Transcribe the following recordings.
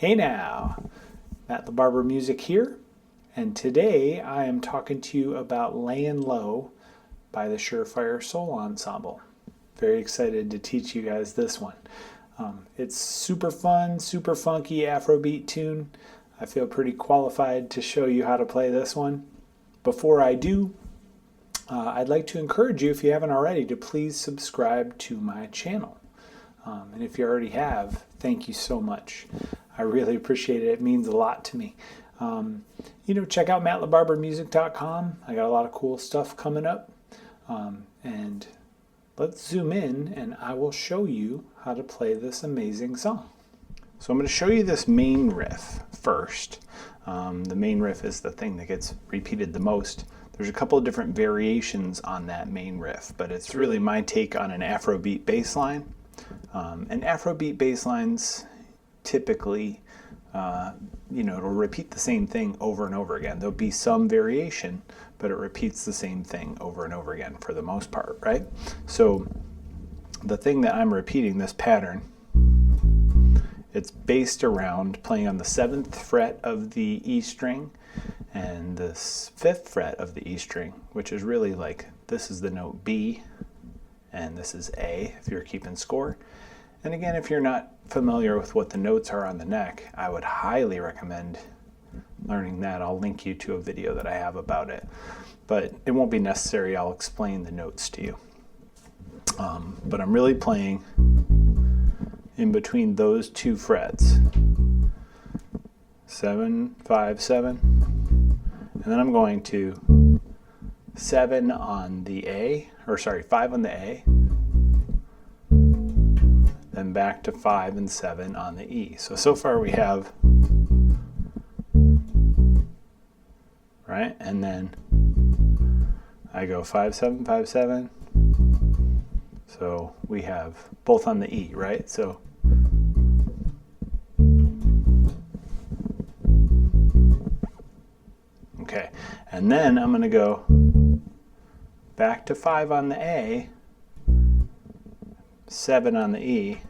Hey now, Matt LaBarber Music here, and today I am talking to you about Layin Low by the Sure Fire Soul Ensemble. Very excited to teach you guys this one. It's super fun, super funky Afrobeat tune. I feel pretty qualified to show you how to play this one. Before I do, I'd like to encourage you, if you haven't already, to please subscribe to my channel. And if you already have, thank you so much. I really appreciate it. It means a lot to me. Check out mattlabarbermusic.com. I got a lot of cool stuff coming up. And let's zoom in and I will show you how to play this amazing song. So I'm going to show you this main riff first. The main riff is the thing that gets repeated the most. There's a couple of different variations on that main riff, but it's really my take on an Afro Beat Bass Line. And Afro Beat Bass Lines typically, it'll repeat the same thing over and over again. There'll be some variation, but it repeats the same thing over and over again for the most part, right? So the thing that I'm repeating, this pattern, it's based around playing on the 7th fret of the E string and the 5th fret of the E string, which is really like, this is the note B and this is A if you're keeping score. And again, if you're not familiar with what the notes are on the neck, I would highly recommend learning that. I'll link you to a video that I have about it. But it won't be necessary. I'll explain the notes to you. But I'm really playing in between those two frets. 7, 5, 7. And then I'm going to 7 on the A, 5 on the A. Then back to 5 and 7 on the E. So far we have, right? And then I go 5, 7, 5, 7. So we have both on the E, right? So okay, and then I'm going to go back to 5 on the A, 7 on the E,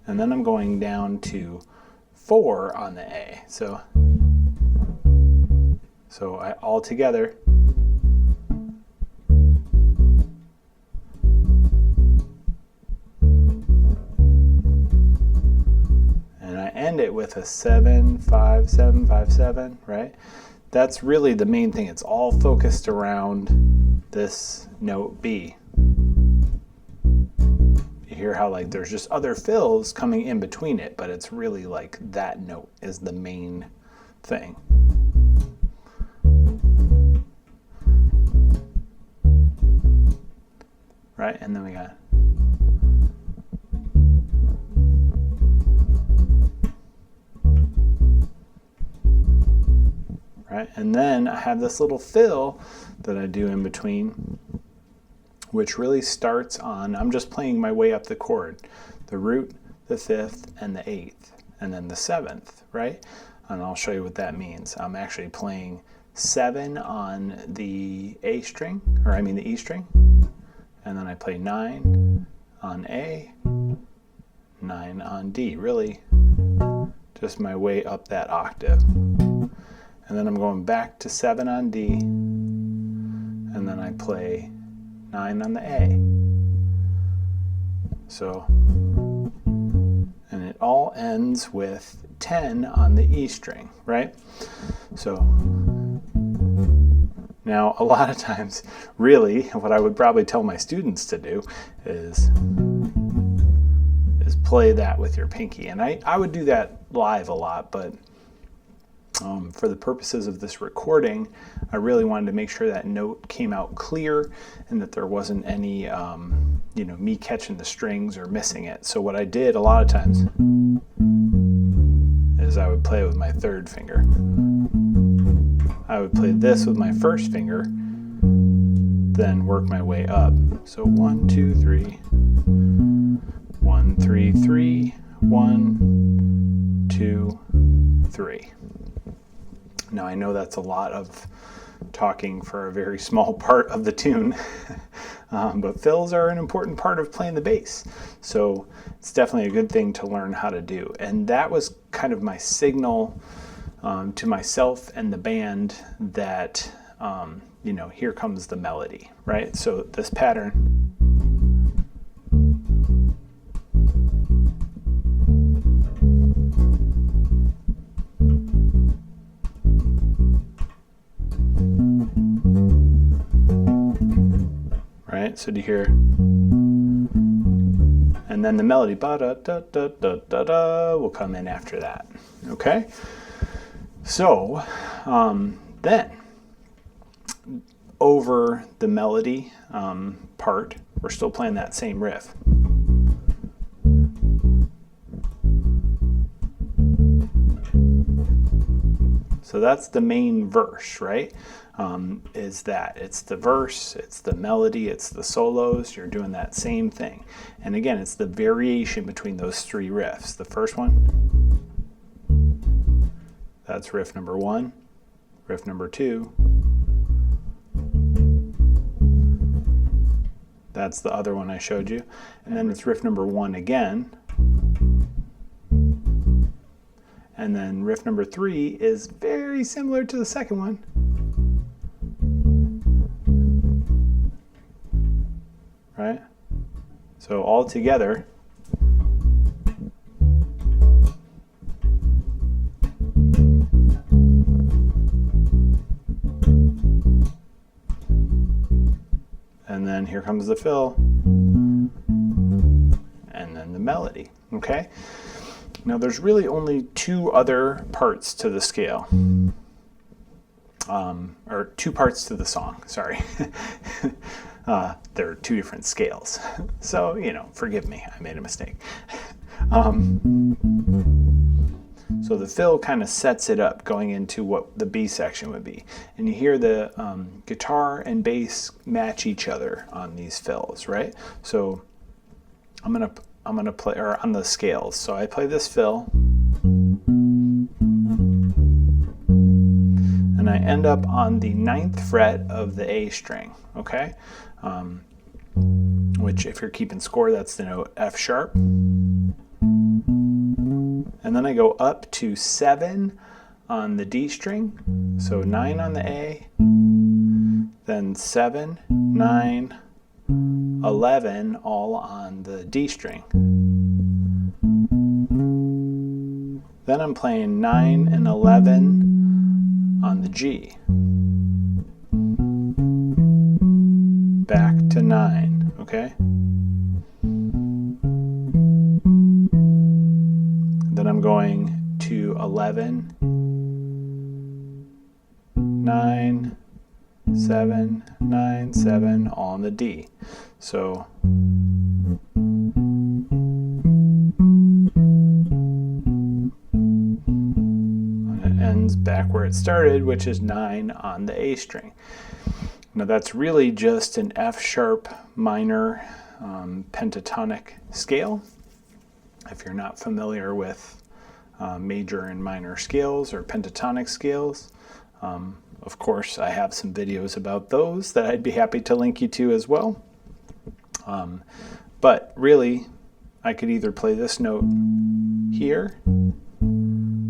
and then I'm going down to 4 on the A. So I all together, and I end it with a 7, 5, 7, 5, 7, right? That's really the main thing. It's all focused around this note B. You hear how like there's just other fills coming in between it, but it's really like that note is the main thing. Right? And then we got right? And then I have this little fill that I do in between, which really starts on, I'm just playing my way up the chord, the root, the 5th, and the 8th, and then the 7th, right? And I'll show you what that means. I'm actually playing 7 on the A string, the E string, and then I play 9 on A, 9 on D, really just my way up that octave. And then I'm going back to 7 on D, and then I play 9 on the A. So, and it all ends with 10 on the E string, right? So, now a lot of times, really, what I would probably tell my students to do is play that with your pinky. And I would do that live a lot, but for the purposes of this recording, I really wanted to make sure that note came out clear and that there wasn't any, me catching the strings or missing it. So what I did a lot of times is I would play it with my 3rd finger. I would play this with my 1st finger, then work my way up. So 1, 2, 3, 1, 3, 3, 1, 2, 3. Now I know that's a lot of talking for a very small part of the tune. But fills are an important part of playing the bass. So it's definitely a good thing to learn how to do. And that was kind of my signal to myself and the band that, you know, here comes the melody, right? So this pattern. Right, so do you hear? And then the melody ba-da-da-da-da-da-da will come in after that. Okay? So then over the melody part, we're still playing that same riff. So that's the main verse, right? Is that it's the verse, it's the melody, it's the solos. You're doing that same thing. And again, it's the variation between those three riffs. The first one, that's riff number 1. Riff number 2, that's the other one I showed you. And then it's riff number 1 again. And then riff number 3 is very similar to the second one. Right? So all together, and then here comes the fill, and then the melody. Okay? Now there's really only 2 other parts to the scale. Or 2 parts to the song, sorry. There are 2 different scales. So, you know, forgive me, I made a mistake. So the fill kind of sets it up going into what the B section would be. And you hear the guitar and bass match each other on these fills, right? So I'm gonna play, or on the scales. So I play this fill, and I end up on the 9th fret of the A string, okay? Which, if you're keeping score, that's the note F sharp. And then I go up to 7 on the D string, so 9 on the A, then 7, 9, 11, all on the D string. Then I'm playing 9 and 11 on the G. Back to 9, okay? Then I'm going to 11, 9, 7, 9, 7, all on the D. So it ends back where it started, which is 9 on the A string. Now that's really just an F sharp minor pentatonic scale. If you're not familiar with major and minor scales or pentatonic scales, of course I have some videos about those that I'd be happy to link you to as well. But really, I could either play this note here,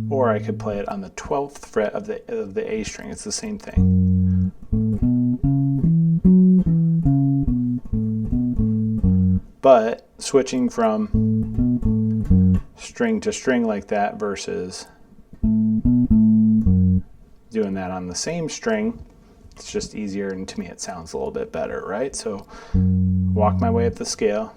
or I could play it on the 12th fret of the A string. It's the same thing. But switching from string to string like that versus doing that on the same string, it's just easier, and to me it sounds a little bit better, right? So walk my way up the scale.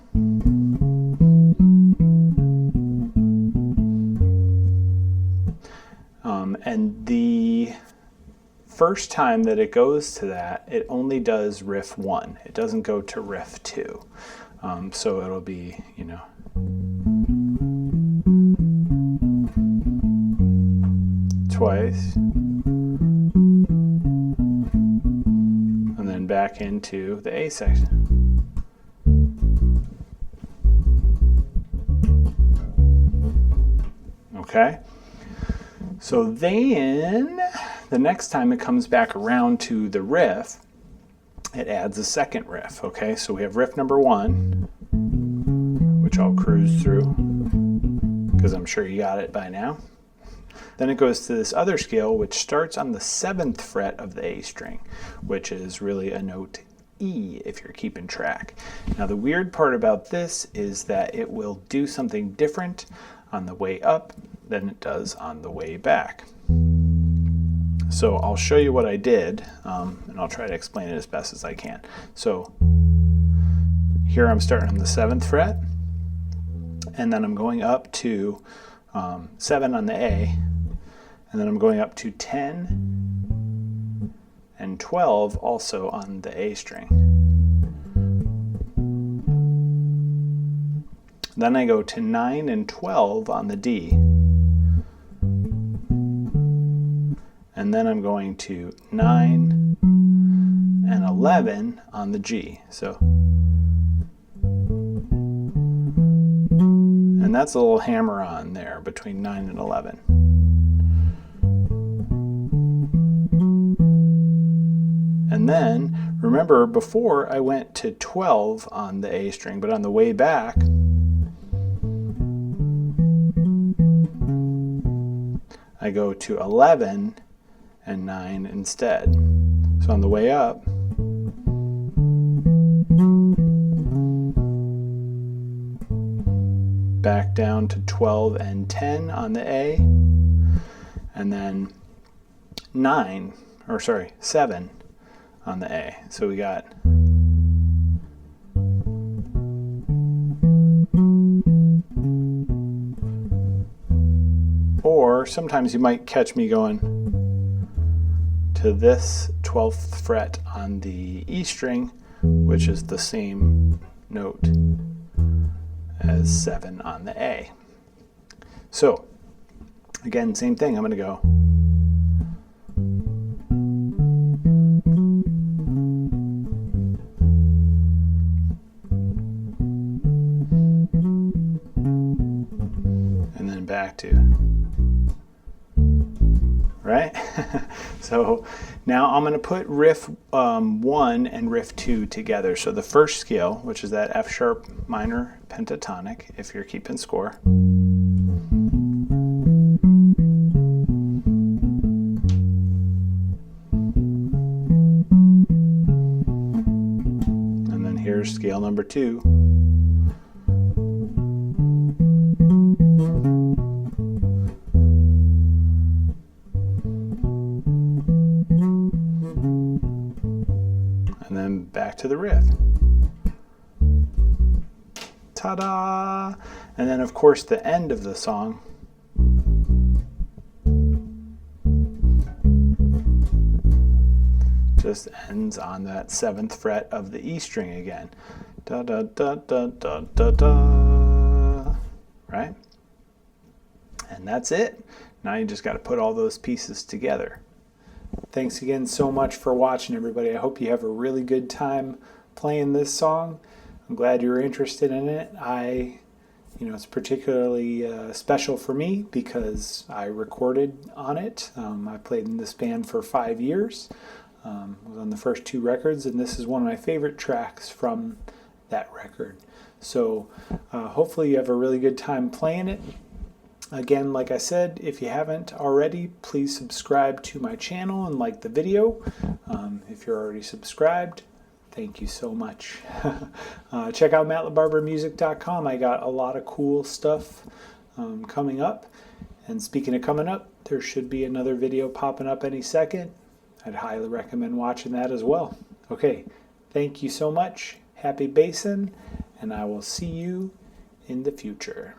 And the first time that it goes to that, it only does riff 1. It doesn't go to riff 2. So it'll be, you know, twice, and then back into the A section. Okay, so then The next time it comes back around to the riff, it adds a second riff. Okay, so we have riff number 1, which I'll cruise through because I'm sure you got it by now. Then it goes to this other scale, which starts on the 7th fret of the A string, which is really a note E if you're keeping track. Now the weird part about this is that it will do something different on the way up than it does on the way back. So I'll show you what I did, and I'll try to explain it as best as I can. So here I'm starting on the 7th fret, and then I'm going up to 7 on the A, and then I'm going up to 10 and 12 also on the A string. Then I go to 9 and 12 on the D. And then I'm going to 9 and 11 on the G. So, and that's a little hammer on there between 9 and 11. And then, remember before I went to 12 on the A string, but on the way back, I go to 11 and 9 instead. So on the way up, back down to 12 and 10 on the A, and then 7 on the A. So we got or sometimes you might catch me going to this 12th fret on the E string, which is the same note as 7 on the A. So again, same thing. I'm going to go and then back to, right? So now I'm going to put riff 1 and riff 2 together. So the first scale, which is that F sharp minor pentatonic, if you're keeping score. And then here's scale number 2. And then back to the riff. Ta-da! And then of course the end of the song just ends on that 7th fret of the E string again. Da da da da da da da. Right? And that's it. Now you just got to put all those pieces together. Thanks again so much for watching, everybody. I hope you have a really good time playing this song. I'm glad you were interested in it. It's particularly special for me because I recorded on it. I played in this band for 5 years. I was on the first 2 records, and this is one of my favorite tracks from that record. So hopefully you have a really good time playing it. Again, like I said, if you haven't already, please subscribe to my channel and like the video. If you're already subscribed, thank you so much. Check out MattLaBarbermusic.com. I got a lot of cool stuff coming up. And speaking of coming up, there should be another video popping up any second. I'd highly recommend watching that as well. Okay, thank you so much. Happy bassin', and I will see you in the future.